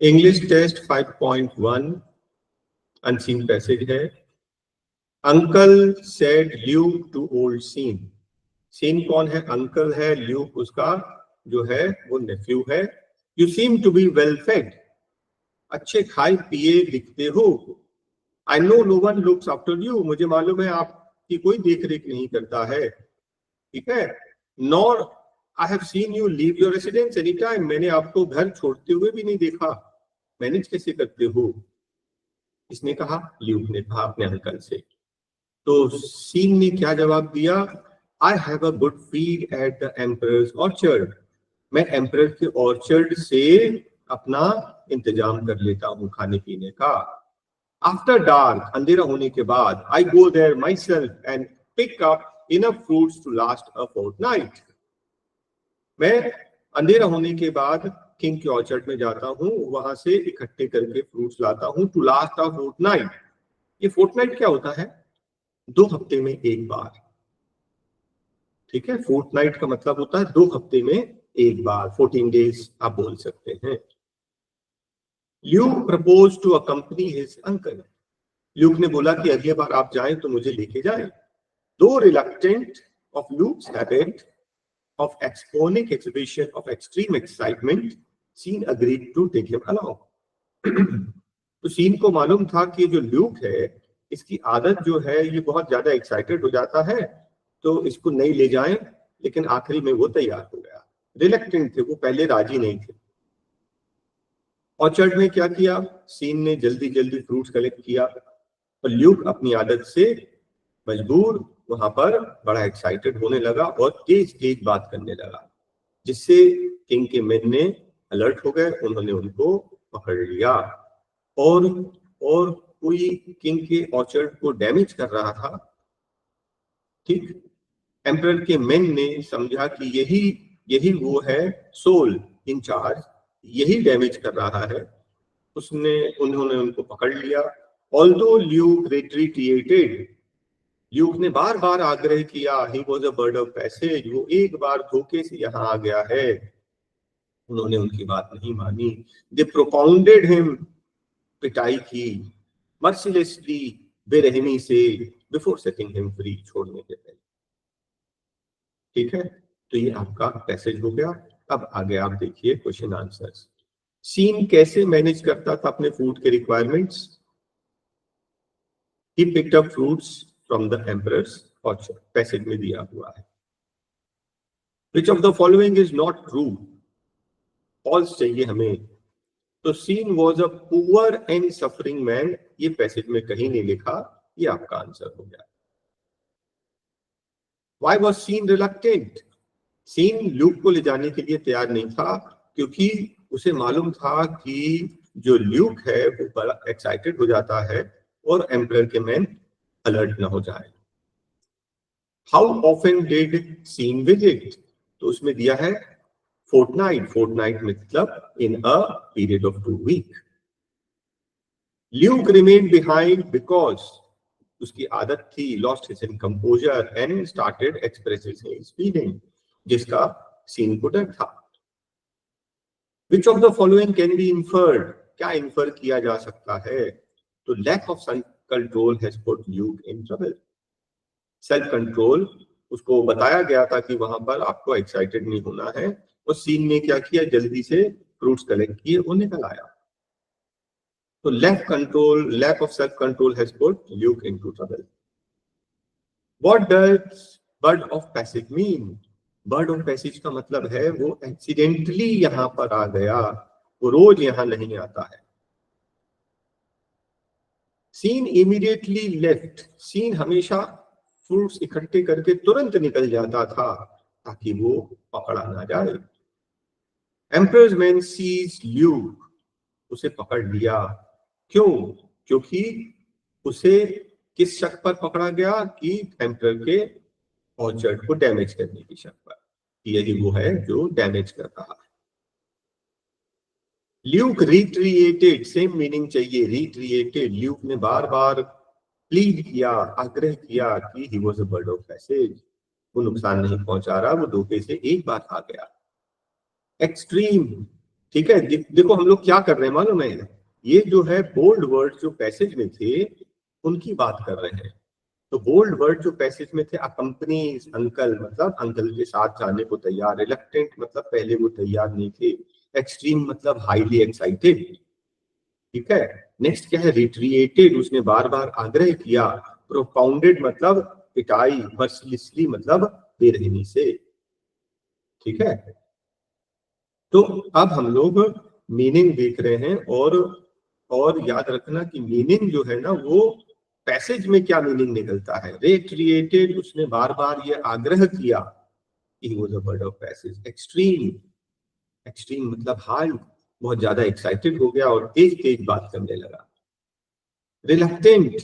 English test 5.1 unseen passage है। Uncle said Luke to old Sean. Sean कौन है? Uncle है, ल्यूक उसका जो है वो नेफ्यू है। You seem to be well fed. अच्छे खाए पिए दिखते हो। I know no one looks after you. मुझे मालूम है आपकी कोई देख रेख नहीं करता है। ठीक है। Nor I have seen you leave your residence any time. मैंने आपको घर छोड़ते हुए भी नहीं देखा। मैनेज कैसे करते हो? इसने कहा, ल्यूक ने कहा अपने अंकल से। तो सीन ने क्या जवाब दिया? I have a good feed at the emperors orchard. मैं एम्परर के ऑर्चर्ड से अपना इंतजाम कर लेता हूँ खाने पीने का। आफ्टर डार्क, अंधेरा होने के बाद, I go there myself and pick up enough fruits to last a fortnight. मैं अंधेरा होने के बाद किंग के ऑर्चर्ड में जाता हूँ, वहां से इकट्ठे करके फ्रूट्स लाता हूँ टू लास्ट अ फोर्टनाइट। ये फोर्टनाइट क्या होता है? 2 हफ्ते में एक बार। ठीक है, फोर्टनाइट का मतलब होता है 2 हफ्ते में एक बार, 14 डेज आप बोल सकते हैं। Luke propose to accompany his uncle. Luke ने बोला कि अगली बार आप जाएं तो मुझे लेके जाएं। Though reluctant of Luke's habit of exponent exhibition of extreme excitement, Sean agreed to take him along. तो सीन को मालूम था कि जो ल्यूक है इसकी आदत जो है ये बहुत ज्यादा एक्साइटेड हो जाता है, तो इसको नहीं ले जाएं, लेकिन आखिरी में वो तैयार हो गया। रिलेक्टेंट थे, वो पहले राजी नहीं थे। ऑर्चर्ड में क्या किया? सीन ने जल्दी जल्दी फ्रूट्स कलेक्ट किया और ल्यूक अपनी आदत से मजबूर वहां पर बड़ा एक्साइटेड होने लगा और तेज तेज बात करने लगा, जिससे किंग के मेन ने अलर्ट हो गए। उन्होंने उनको पकड़ लिया और कोई किंग के ऑर्चर्ड को डैमेज कर रहा था। ठीक, एम्परर के मेन ने समझा कि यही वो है सोल इंचार्ज, यही डैमेज कर रहा है। उन्होंने उनको पकड़ लिया। ऑल्दो ल्यूक रिट्रीटेड, ल्यूक ने बार बार आग्रह किया, he was a bird of passage, वो एक बार धोखे से यहाँ आ गया है। उन्होंने उनकी बात नहीं मानी। दे प्रोपाउंडेड हिम, पिटाई की मर्सिलेसली, बेरहमी से, बिफोर सेटिंग हिम फ्री, छोड़ने के पहले। ठीक है, तो ये आपका पैसेज हो गया। अब आगे आप देखिए क्वेश्चन आंसर्स। सीन कैसे मैनेज करता था अपने फूड के requirements? He picked up fruits from the emperors orchard, passage में दिया हुआ है। Which of the following is not true? False चाहिए हमें। तो Sean was a poor and suffering man, ये पैसेज में कहीं नहीं लिखा, ये आपका आंसर हो गया। Why was Sean reluctant? Sean Luke को ले जाने के लिए तैयार नहीं था, क्योंकि उसे मालूम था कि जो ल्यूक है वो बड़ा एक्साइटेड हो जाता है और एम्परर के मैन अलर्ट ना हो जाए। How often did Sean visit? तो उसमें दिया है फोर्टनाइट, फोर्टनाइट मतलब in a period of 2 week. Luke remain behind because, उसकी आदत थी, lost his composure and started expressing his feeling, जिसका सीन को डर था। Which of the following can be inferred? क्या इंफर किया जा सकता है? तो lack of self control has put Luke in trouble. Self control, उसको बताया गया था कि वहां पर आपको एक्साइटेड नहीं होना है, और सीन ने क्या किया, जल्दी से फ्रूट्स कलेक्ट किए और निकल आया। तो lack of self control has put Luke into trouble. What does bird of passage mean? Bird of passage का मतलब है वो एक्सीडेंटली यहां पर आ गया, वो रोज यहां नहीं आता है। सीन इमीडिएटली लेफ्ट, सीन हमेशा फ्रूट्स इकट्ठे करके तुरंत निकल जाता था ताकि वो पकड़ा ना जाए। एम्परर्स मैन सीज ल्यूक, उसे पकड़ लिया। क्यों? क्योंकि उसे किस शक पर पकड़ा गया? कि एम्परर के ऑर्चर्ड को डैमेज करने की शक पर, यही वो है जो डैमेज कर रहा है। ल्यूक रिट्रिएटेड, सेम मीनिंग चाहिए, रिट्रिएटेड। ल्यूक ने बार बार प्लीड किया, आग्रह किया कि he was a bird of passage, वो नुकसान नहीं पहुंचा रहा, वो धोखे से एक बार आ गया। एक्सट्रीम, ठीक है, देखो हम लोग क्या कर रहे हैं मालूम है, ये जो है बोल्ड वर्ड जो पैसेज में थे उनकी बात कर रहे हैं। तो बोल्ड वर्ड जो पैसेज में थे, अकंपनी अंकल मतलब अंकल के साथ जाने को तैयार, रिलक्टेंट मतलब पहले वो तैयार नहीं थे, एक्सट्रीम मतलब हाईली एक्साइटेड। ठीक है, नेक्स्ट क्या है, रिट्रिएटेड उसने बार बार आग्रह किया, प्रोपाउंडेड मतलब पिटाई, मर्सिलेसली मतलब बेरहमी से। ठीक है, तो अब हम लोग मीनिंग देख रहे हैं, और याद रखना कि मीनिंग जो है ना वो पैसेज में क्या मीनिंग निकलता है। रिट्रिएटेड उसने बार बार ये आग्रह किया, he was a word of passage. Extreme, extreme मतलब हाई, बहुत ज्यादा एक्साइटेड हो गया और तेज तेज बात करने लगा। रिलक्टेंट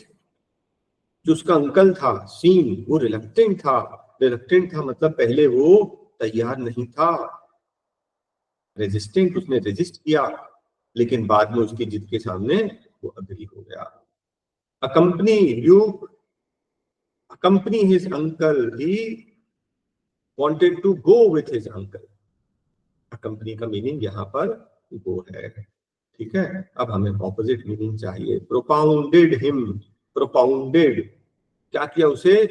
जो उसका अंकल था सीन, वो रिलक्टेंट था, रिलक्टेंट था मतलब पहले वो तैयार नहीं था। रेजिस्टेंट उसने रेजिस्ट किया, लेकिन बाद में उसकी जिद के सामने वो अग्री हो गया। Accompany Luke, accompany his uncle, he wanted to go with his uncle. Accompany का मीनिंग यहाँ पर गो है। ठीक है, अब हमें ऑपोजिट मीनिंग चाहिए। प्रोपाउंडेड हिम, प्रोपाउंडेड क्या किया उसे,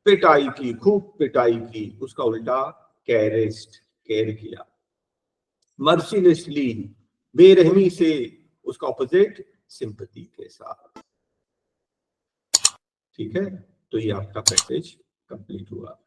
पिटाई की, खूब पिटाई की, उसका उल्टा कैरेस्ट, केयर किया। मर्सिलेसली बेरहमी से, उसका ऑपोजिट सिंपैथी के साथ। ठीक है, तो ये आपका पैसेज कंप्लीट हुआ।